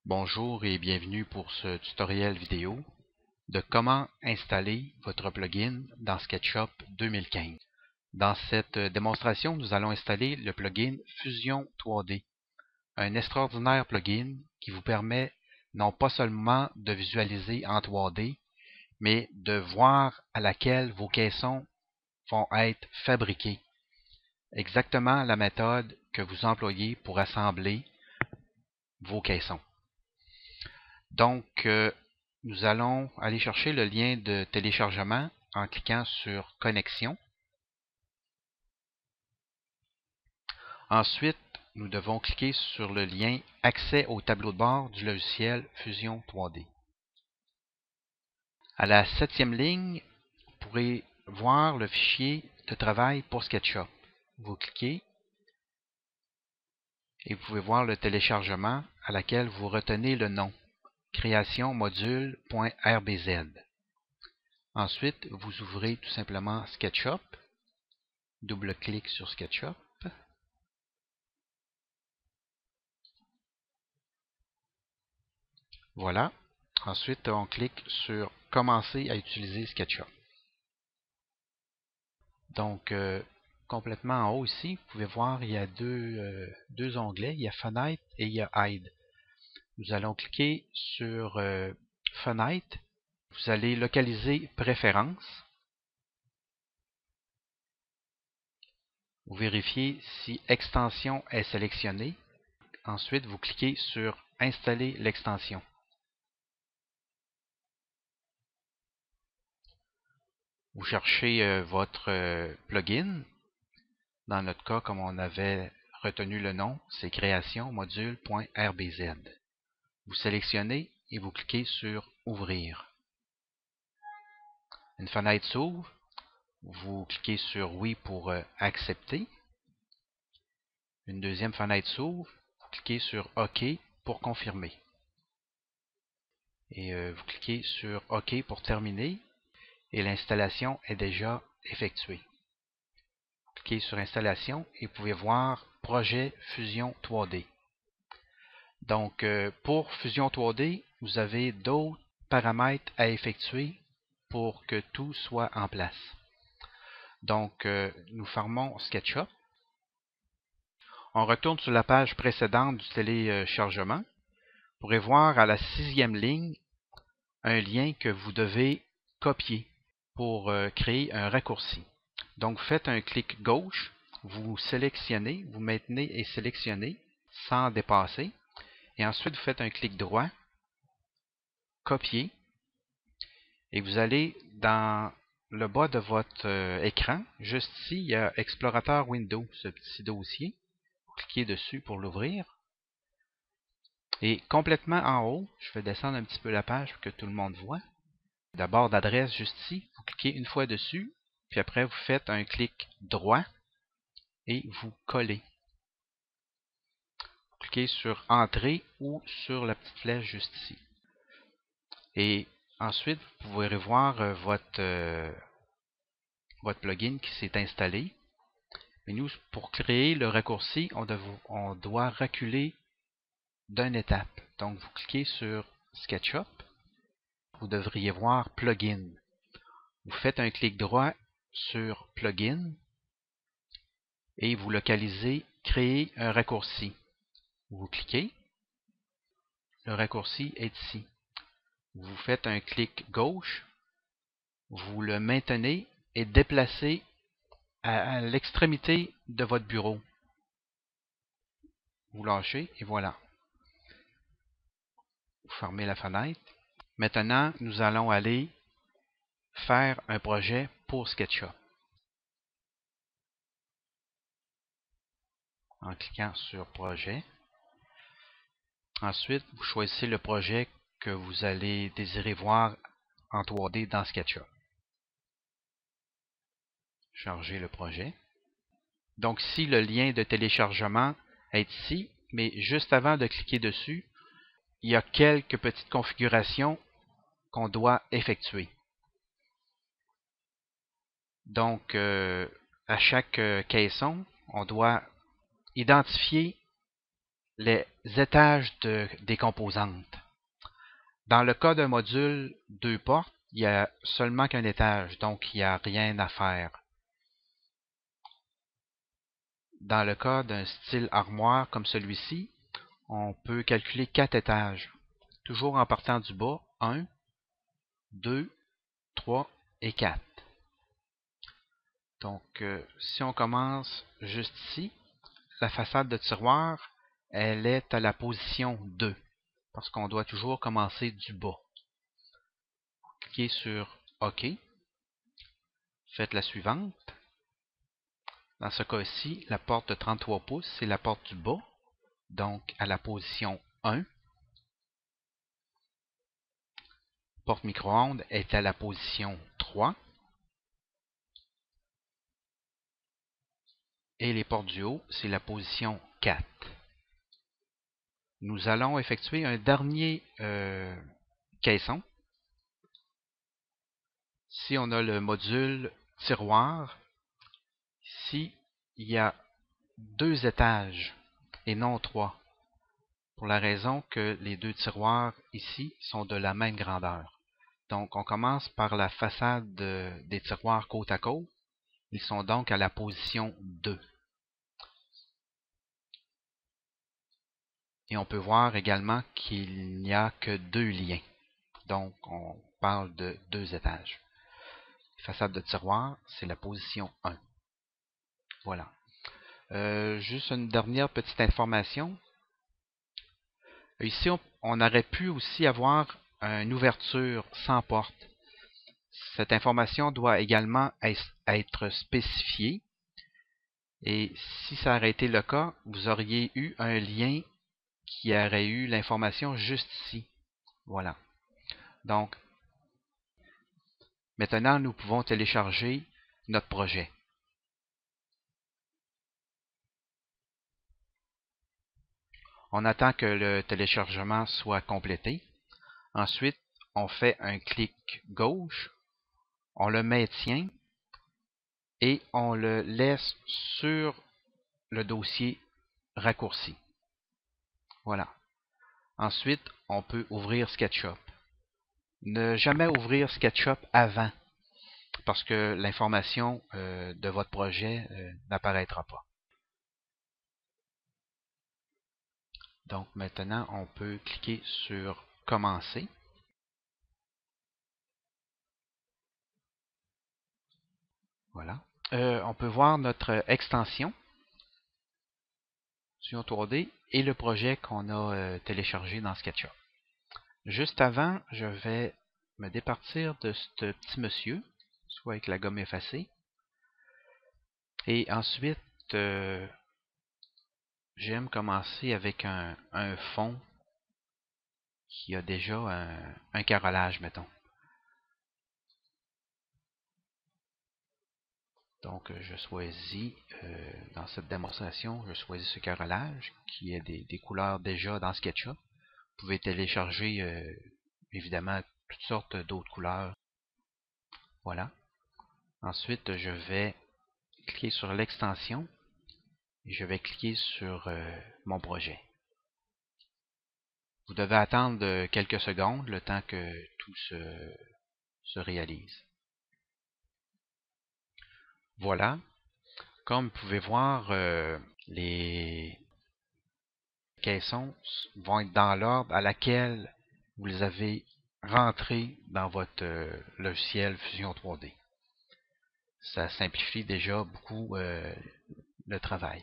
Bonjour et bienvenue pour ce tutoriel vidéo de comment installer votre plugin dans SketchUp 2015. Dans cette démonstration, nous allons installer le plugin Fusion 3D, un extraordinaire plugin qui vous permet non pas seulement de visualiser en 3D, mais de voir à laquelle vos caissons vont être fabriqués. Exactement la méthode que vous employez pour assembler vos caissons. Donc, nous allons aller chercher le lien de téléchargement en cliquant sur Connexion. Ensuite, nous devons cliquer sur le lien Accès au tableau de bord du logiciel Fusion 3D. À la 7e ligne, vous pourrez voir le fichier de travail pour SketchUp. Vous cliquez et vous pouvez voir le téléchargement à laquelle vous retenez le nom création module.rbz. Ensuite, vous ouvrez tout simplement SketchUp. Double-clic sur SketchUp. Voilà. Ensuite, on clique sur Commencer à utiliser SketchUp. Donc, complètement en haut ici, vous pouvez voir, il y a deux onglets. Il y a Fenêtre et il y a Hide. Nous allons cliquer sur Fenêtre. Vous allez localiser Préférences. Vous vérifiez si Extension est sélectionnée. Ensuite, vous cliquez sur Installer l'extension. Vous cherchez votre plugin. Dans notre cas, comme on avait retenu le nom, c'est création module.rbz. Vous sélectionnez et vous cliquez sur Ouvrir. Une fenêtre s'ouvre. Vous cliquez sur Oui pour accepter. Une deuxième fenêtre s'ouvre. Vous cliquez sur OK pour confirmer. Et vous cliquez sur OK pour terminer. Et l'installation est déjà effectuée. Vous cliquez sur Installation et vous pouvez voir Projet Fusion 3D. Donc, pour Fusion 3D, vous avez d'autres paramètres à effectuer pour que tout soit en place. Donc, nous fermons SketchUp. On retourne sur la page précédente du téléchargement. Vous pourrez voir à la 6e ligne un lien que vous devez copier pour créer un raccourci. Donc, faites un clic gauche, vous sélectionnez, vous maintenez et sélectionnez sans dépasser. Et ensuite, vous faites un clic droit, copier, et vous allez dans le bas de votre écran, juste ici, il y a Explorateur Windows, ce petit dossier. Vous cliquez dessus pour l'ouvrir. Et complètement en haut, je vais descendre un petit peu la page pour que tout le monde voit. D'abord d'adresse juste ici, vous cliquez une fois dessus, puis après vous faites un clic droit et vous collez. Vous cliquez sur Entrée ou sur la petite flèche juste ici. Et ensuite, vous pouvez revoir votre plugin qui s'est installé. Mais nous, pour créer le raccourci, on doit reculer d'une étape. Donc, vous cliquez sur SketchUp. Vous devriez voir Plugin. Vous faites un clic droit sur Plugin et vous localisez Créer un raccourci. Vous cliquez. Le raccourci est ici. Vous faites un clic gauche. Vous le maintenez et déplacez à l'extrémité de votre bureau. Vous lâchez et voilà. Vous fermez la fenêtre. Maintenant, nous allons aller faire un projet pour SketchUp. En cliquant sur Projet. Ensuite, vous choisissez le projet que vous allez désirer voir en 3D dans SketchUp. Charger le projet. Donc ici, le lien de téléchargement est ici, mais juste avant de cliquer dessus, il y a quelques petites configurations qu'on doit effectuer. Donc, à chaque caisson, on doit identifier les étages des composantes. Dans le cas d'un module 2 portes, il n'y a seulement qu'un étage, donc il n'y a rien à faire. Dans le cas d'un style armoire comme celui-ci, on peut calculer 4 étages, toujours en partant du bas, 1, 2, 3 et 4. Donc, si on commence juste ici, la façade de tiroir, elle est à la position 2, parce qu'on doit toujours commencer du bas. Cliquez sur OK. Faites la suivante. Dans ce cas-ci, la porte de 33 pouces, c'est la porte du bas, donc à la position 1. Porte micro-ondes est à la position 3. Et les portes du haut, c'est la position 4. Nous allons effectuer un dernier caisson. Si on a le module tiroir, ici, il y a 2 étages et non 3, pour la raison que les 2 tiroirs ici sont de la même grandeur. Donc, on commence par la façade des tiroirs côte à côte. Ils sont donc à la position 2. Et on peut voir également qu'il n'y a que 2 liens. Donc, on parle de 2 étages. Façade de tiroir, c'est la position 1. Voilà. Juste une dernière petite information. Ici, on aurait pu aussi avoir une ouverture sans porte. Cette information doit également être spécifiée. Et si ça aurait été le cas, vous auriez eu un lien qui aurait eu l'information juste ici. Voilà. Donc, maintenant, nous pouvons télécharger notre projet. On attend que le téléchargement soit complété. Ensuite, on fait un clic gauche, on le maintient et on le laisse sur le dossier raccourci. Voilà. Ensuite, on peut ouvrir SketchUp. Ne jamais ouvrir SketchUp avant, parce que l'information de votre projet n'apparaîtra pas. Donc maintenant, on peut cliquer sur Commencer. Voilà. On peut voir notre extension Fusion 3D et le projet qu'on a téléchargé dans SketchUp. Juste avant, je vais me départir de ce petit monsieur, soit avec la gomme effacée. Et ensuite, j'aime commencer avec un fond qui a déjà un carrelage, mettons. Donc, je choisis, dans cette démonstration, je choisis ce carrelage qui est des couleurs déjà dans SketchUp. Vous pouvez télécharger, évidemment, toutes sortes d'autres couleurs. Voilà. Ensuite, je vais cliquer sur l'extension et je vais cliquer sur mon projet. Vous devez attendre quelques secondes, le temps que tout se réalise. Voilà. Comme vous pouvez voir, les caissons vont être dans l'ordre à laquelle vous les avez rentrés dans votre logiciel Fusion 3D. Ça simplifie déjà beaucoup le travail.